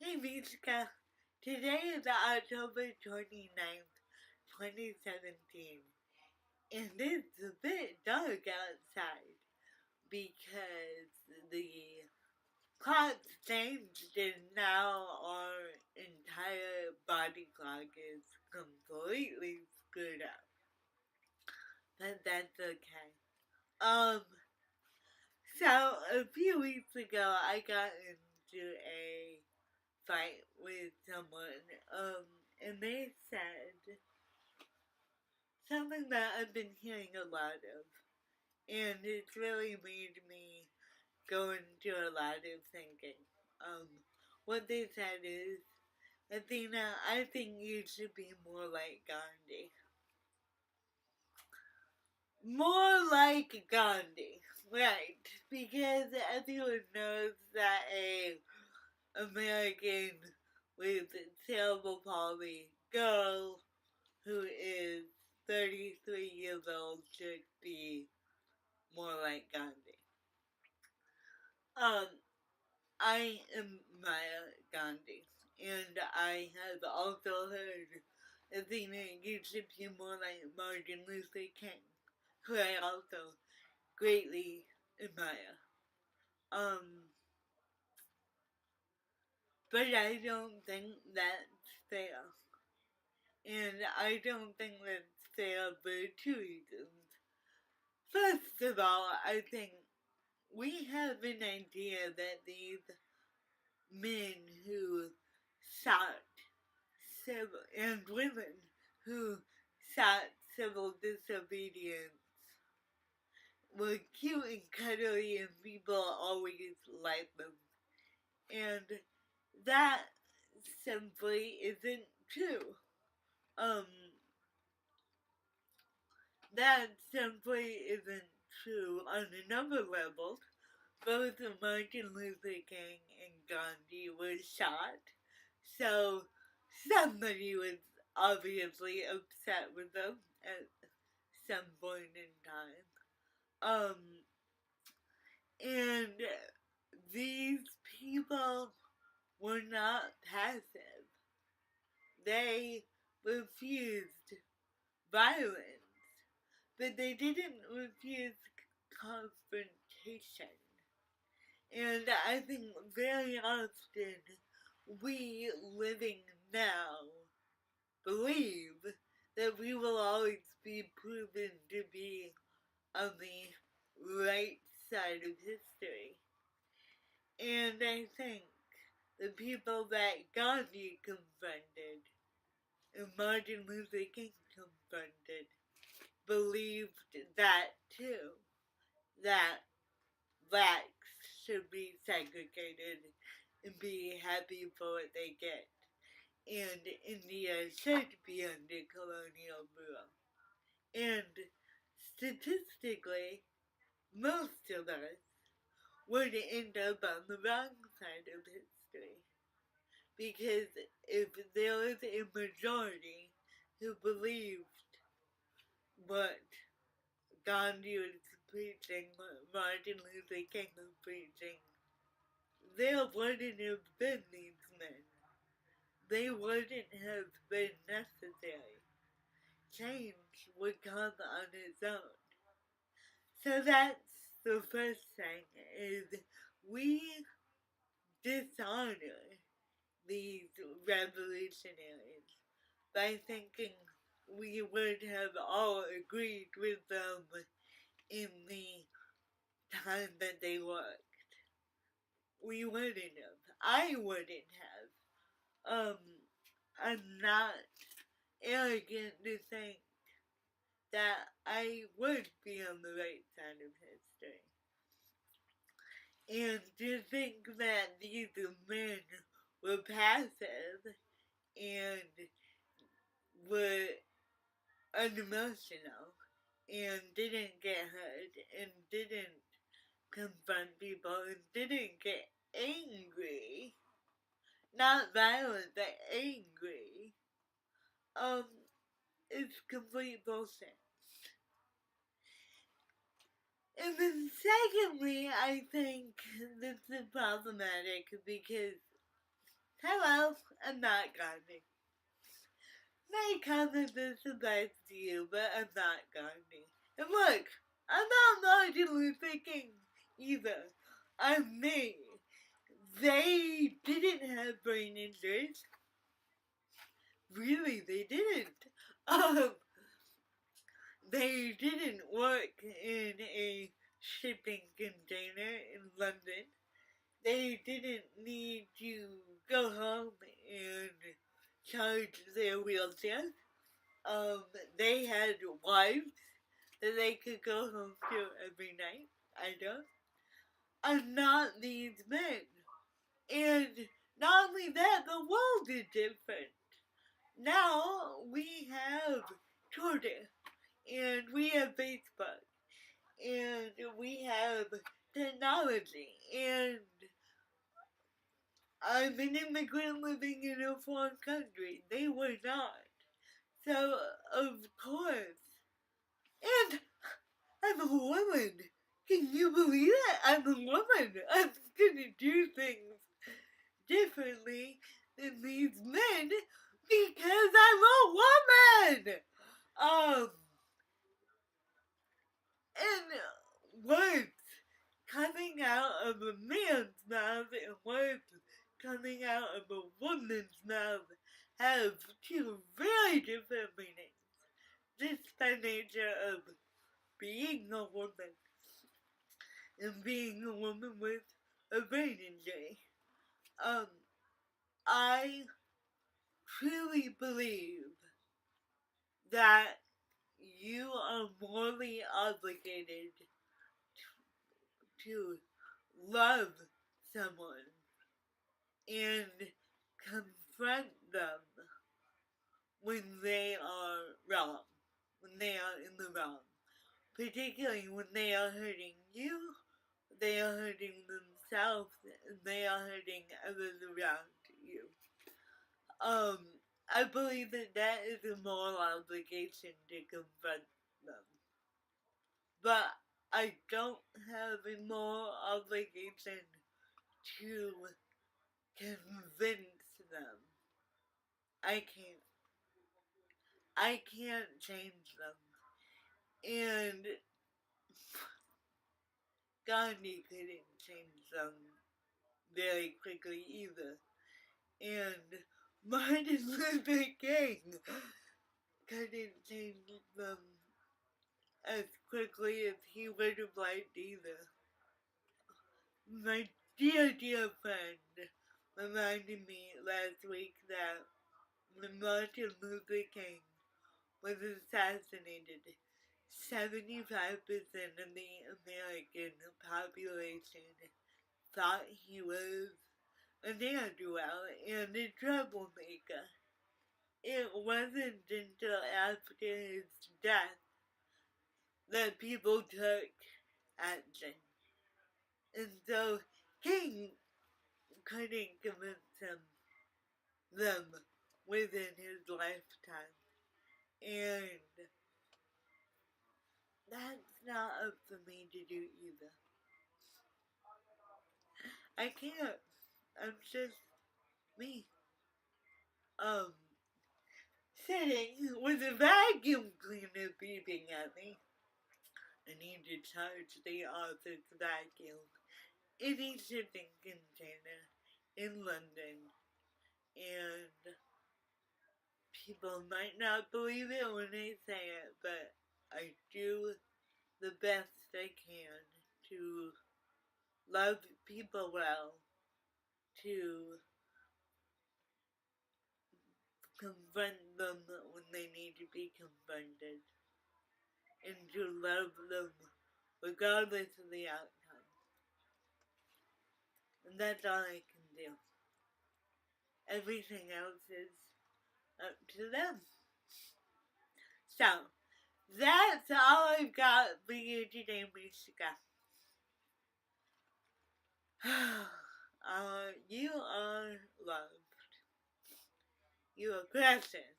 Hey Mishka, today is October 29th, 2017, and it's a bit dark outside because the clock's changed and now our entire body clock is completely screwed up. But that's okay. Um, so a few weeks ago I got into a fight with someone, and they said something that I've been hearing a lot of, and it's really made me go into a lot of thinking. Um, what they said is, Athena, I think you should be more like Gandhi. More like Gandhi, right? Because everyone knows that a American with cerebral palsy girl who is 33 years old should be more like Gandhi. Um, I admire Gandhi, and I have also heard Athena, you should be more like Martin Luther King, who I also greatly admire. Um, but I don't think that's fair. And I don't think that's fair for two reasons. First of all, I think we have an idea that these men who sought civil and women who sought civil disobedience were cute and cuddly and people always liked them. And that simply isn't true. Um, that simply isn't true on a number of levels. Both Martin Luther King and Gandhi were shot, so somebody was obviously upset with them at some point in time. Um, and these people were not passive. They refused violence, but they didn't refuse confrontation. And I think very often we living now believe that we will always be proven to be on the right side of history. And I think the people that Gandhi confronted and Martin Luther King confronted believed that too. That blacks should be segregated and be happy for what they get. And India should be under colonial rule. And statistically, most of us would end up on the wrong side of history. Because if there was a majority who believed what Gandhi was preaching, what Martin Luther King was preaching, there wouldn't have been these men. They wouldn't have been necessary. Change would come on its own. So that's the first thing, is we dishonor these revolutionaries by thinking we would have all agreed with them in the time that they worked. We wouldn't have. I wouldn't have. I'm not arrogant to think that I would be on the right side of history. And to think that these men were passive and were unemotional and didn't get hurt and didn't confront people and didn't get angry, not violent but angry, um, it's complete bullshit. And then secondly, I think this is problematic because Hello, I'm not Gandhi. May come as a surprise to you, but I'm not Gandhi. And look, I'm not Martin Luther King either. I'm me. They didn't have brain injuries. Really, they didn't. Um, they didn't work in a shipping container in London. They didn't need to go home and charge their wheelchair. Um, they had wives that they could go home to every night. I don't. I'm not these men. And not only that, the world is different. Now we have Twitter, and we have Facebook, and we have technology, and I'm an immigrant living in a foreign country. They were not. So, of course. And I'm a woman. Can you believe it? I'm a woman. I'm gonna do things differently than these men because I'm a woman. Um, and words coming out of a man's mouth and words coming out of a woman's mouth have two very different meanings. Just by nature of being a woman and being a woman with a brain injury. I truly believe that you are morally obligated to love someone and confront them when they are wrong, when they are in the wrong, particularly when they are hurting you, they are hurting themselves, and they are hurting others around you. Um, I believe that that is a moral obligation to confront them. But I don't have a moral obligation to convince them. I can't. I can't change them. And Gandhi couldn't change them very quickly either. And Martin Luther King couldn't change them as quickly as he would have liked either. My dear friend reminded me last week that when Martin Luther King was assassinated, 75% of the American population thought he was a ne'er-do-well and a troublemaker. It wasn't until after his death that people took action. And so King couldn't convince them within his lifetime. And that's not up for me to do either. I can't. I'm just me. Sitting with a vacuum cleaner beeping at me. I need to charge the office vacuum in a shipping container in London. And people might not believe it when I say it, but I do the best I can to love people well, to confront them when they need to be confronted, and to love them regardless of the outcome. And that's all I can do. Everything else is up to them. So, that's all I've got for you today, Mishka. You are loved. You are precious.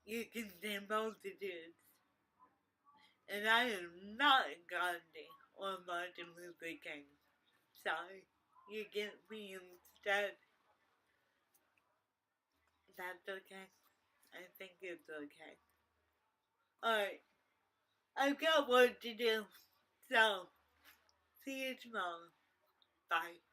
You contain multitudes. And I am not Gandhi or Martin Luther King. Sorry, you get me instead. That's okay. I think it's okay. Alright, I've got work to do. So, see you tomorrow. Bye.